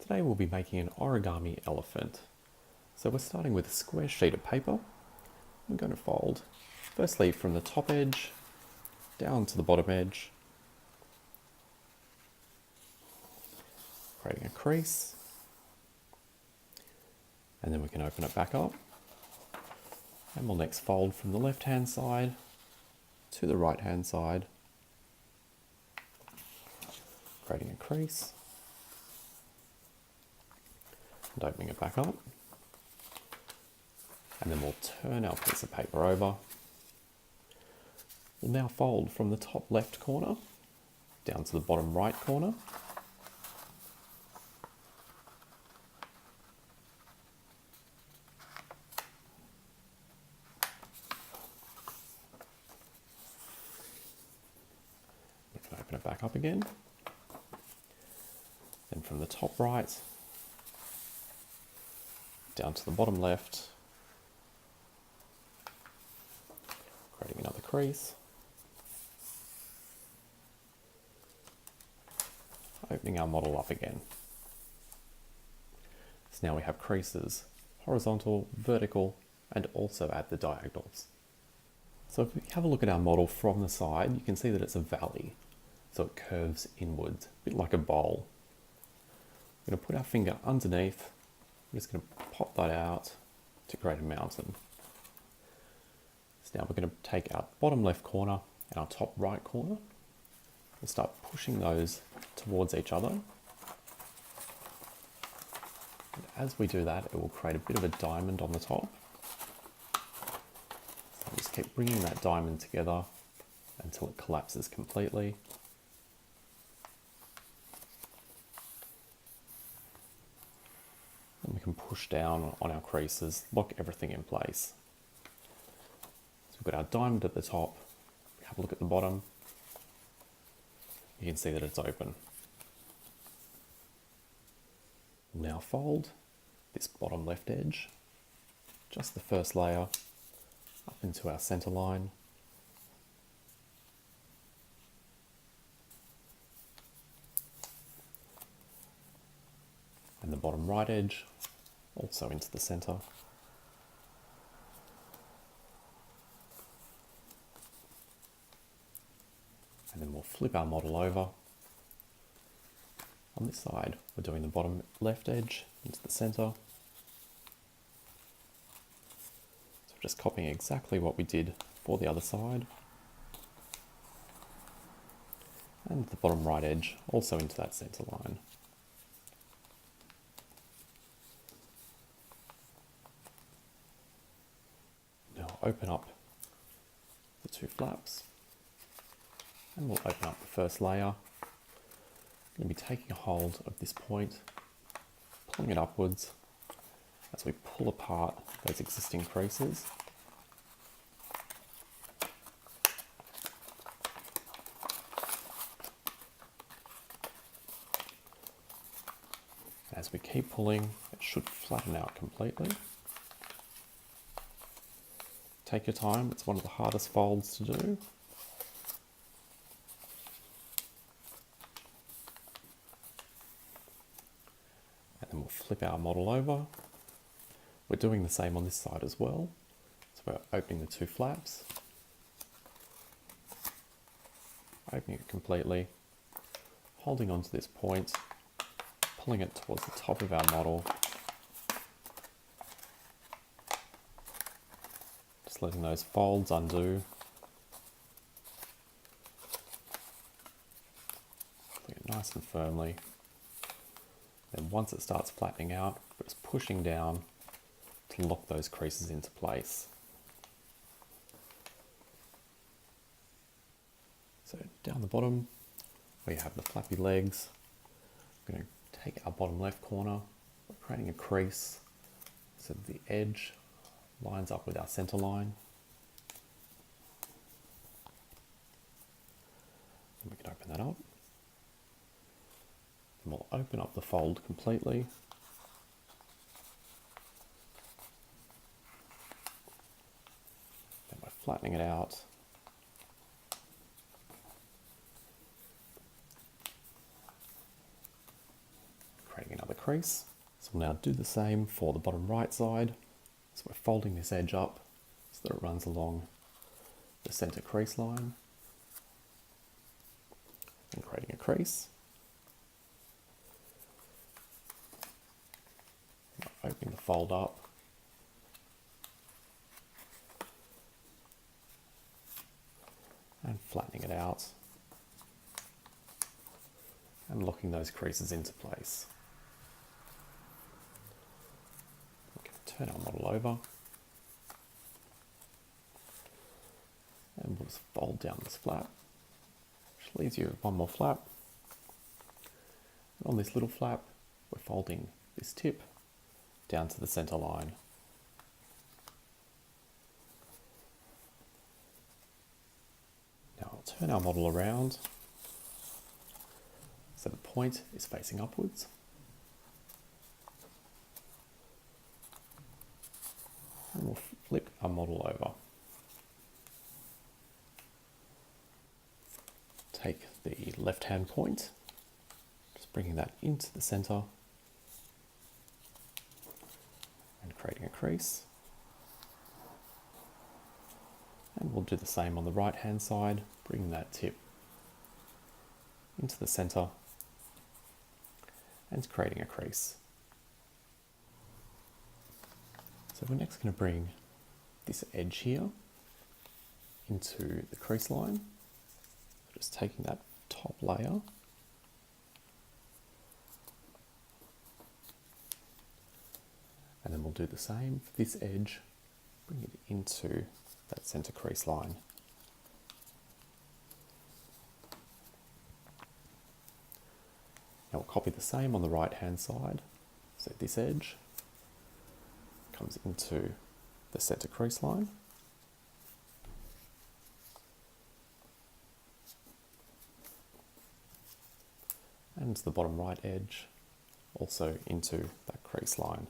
Today we'll be making an origami elephant. So we're starting with a square sheet of paper. I'm going to fold firstly from the top edge down to the bottom edge, creating a crease, and then we can open it back up. And we'll next fold from the left hand side to the right hand side, creating a crease and opening it back up. And then we'll turn our piece of paper over. We'll now fold from the top left corner down to the bottom right corner. We can open it back up again. Then from the top right down to the bottom left, creating another crease, opening our model up again. So now we have creases, horizontal, vertical, and also at the diagonals. So if we have a look at our model from the side, you can see that it's a valley. So it curves inwards, a bit like a bowl. We're going to put our finger underneath. I'm just going to pop that out to create a mountain. So now we're going to take our bottom left corner and our top right corner and start pushing those towards each other. And as we do that, it will create a bit of a diamond on the top. So just keep bringing that diamond together until it collapses completely. And we can push down on our creases, lock everything in place. So we've got our diamond at the top. Have a look at the bottom. You can see that it's open. We'll now fold this bottom left edge, just the first layer, up into our center line. And the bottom right edge, also into the center. And then we'll flip our model over. On this side, we're doing the bottom left edge into the center. So we're just copying exactly what we did for the other side. And the bottom right edge also into that center line. Now open up the two flaps. And we'll open up the first layer. I'm going to be taking a hold of this point, pulling it upwards as we pull apart those existing creases. As we keep pulling, it should flatten out completely. Take your time, it's one of the hardest folds to do. And we'll flip our model over. We're doing the same on this side as well. So we're opening the two flaps, opening it completely, holding onto this point, pulling it towards the top of our model, just letting those folds undo, pulling it nice and firmly. Then once it starts flattening out, we're just pushing down to lock those creases into place. So down the bottom, we have the flappy legs. I'm going to take our bottom left corner, we're creating a crease so that the edge lines up with our center line. And we can open that up. And we'll open up the fold completely. Then we're flattening it out. creating another crease. So we'll now do the same for the bottom right side. So we're folding this edge up so that it runs along the center crease line and creating a crease. Opening the fold up and flattening it out and locking those creases into place. We can turn our model over and we'll just fold down this flap, which leaves you with one more flap. And on this little flap, we're folding this tip down to the center line. Now I'll turn our model around so the point is facing upwards. And we'll flip our model over. Take the left-hand point, just bringing that into the center and creating a crease. And we'll do the same on the right-hand side, bringing that tip into the center and creating a crease. So we're next going to bring this edge here into the crease line. Just taking that top layer and then we'll do the same for this edge, bring it into that center crease line. Now we'll copy the same on the right hand side, so this edge comes into the center crease line. And the bottom right edge also into that crease line.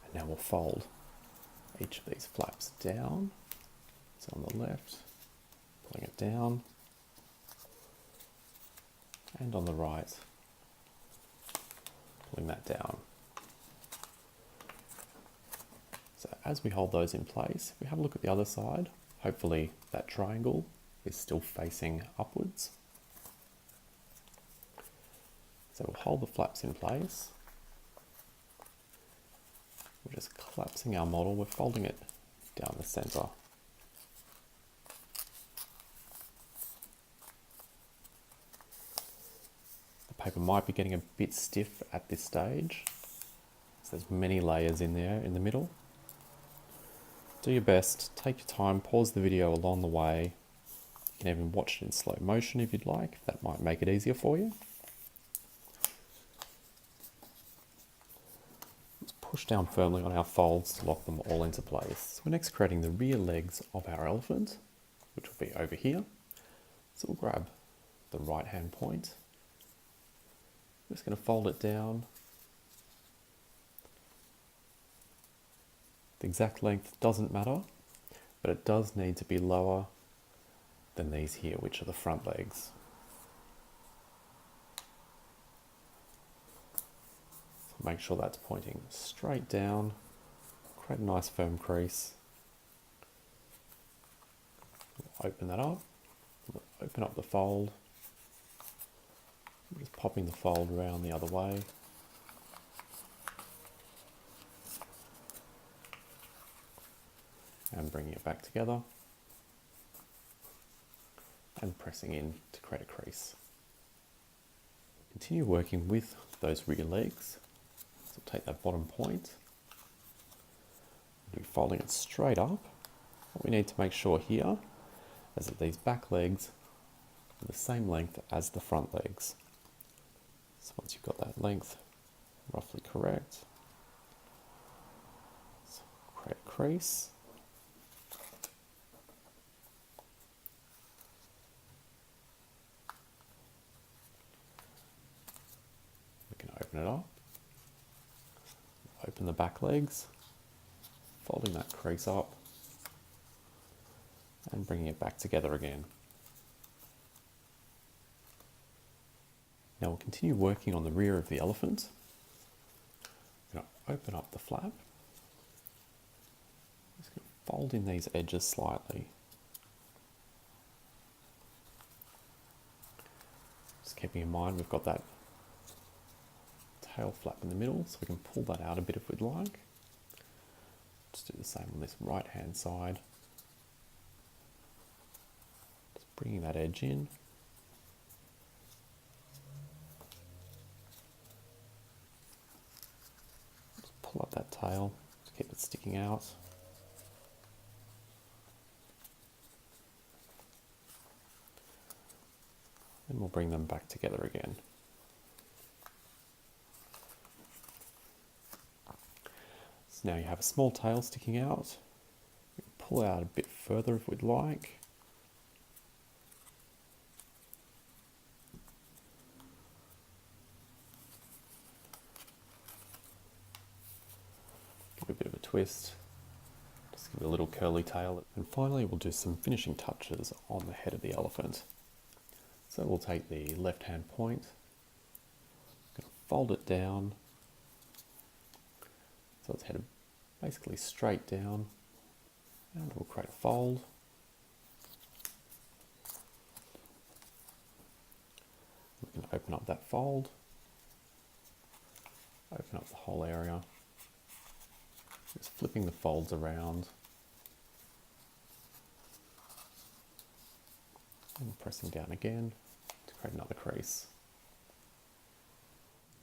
And now we'll fold each of these flaps down. So on the left, pulling it down, and on the right, pulling that down. So as we hold those in place, if we have a look at the other side, hopefully that triangle is still facing upwards. So we'll hold the flaps in place. We're just collapsing our model, we're folding it down the center. The paper might be getting a bit stiff at this stage, so there's many layers in there in the middle. Do your best, take your time, pause the video along the way. You can even watch it in slow motion if you'd like, that might make it easier for you. Let's push down firmly on our folds to lock them all into place. So we're next creating the rear legs of our elephant, which will be over here. So we'll grab the right hand point. I'm just going to fold it down. The exact length doesn't matter, but it does need to be lower than these here, which are the front legs. So make sure that's pointing straight down, create a nice firm crease. We'll open that up, we'll open up the fold, I'm just popping the fold around the other way. And bringing it back together and pressing in to create a crease. Continue working with those rear legs. So take that bottom point, we'll be folding it straight up. What we need to make sure here is that these back legs are the same length as the front legs. So once you've got that length roughly correct, so create a crease. Open it up, open the back legs, folding that crease up and bringing it back together again. Now we'll continue working on the rear of the elephant. I'm going to open up the flap. Just going to fold in these edges slightly. Just keeping in mind we've got that tail flap in the middle, so we can pull that out a bit if we'd like. Just do the same on this right hand side. Just bringing that edge in. Just pull up that tail to keep it sticking out. And we'll bring them back together again. So now you have a small tail sticking out. We can pull it out a bit further if we'd like. Give it a bit of a twist. Just give it a little curly tail. And finally we'll do some finishing touches on the head of the elephant. So we'll take the left hand point, going to fold it down so it's headed basically straight down, and we'll create a fold. We can open up that fold, open up the whole area, just flipping the folds around and pressing down again to create another crease.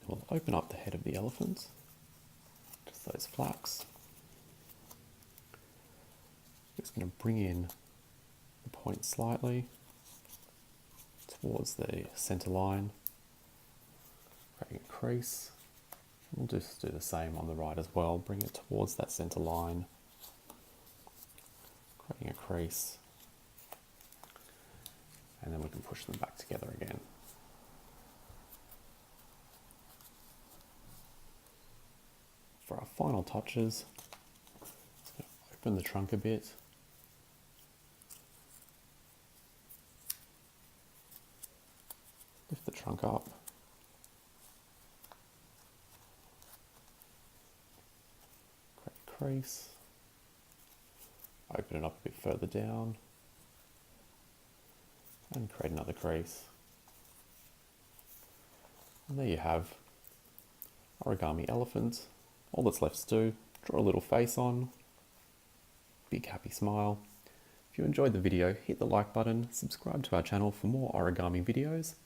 We'll open up the head of the elephant, just those flaps. Just going to bring in the point slightly towards the center line, creating a crease. We'll just do the same on the right as well, bring it towards that center line, creating a crease, and then we can push them back together again. For our final touches, just going to open the trunk a bit. Lift the trunk up. Create a crease. Open it up a bit further down. And create another crease. And there you have origami elephant. All that's left to do, draw a little face on, big happy smile. If you enjoyed the video, hit the like button, subscribe to our channel for more origami videos.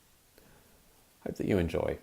Hope that you enjoy.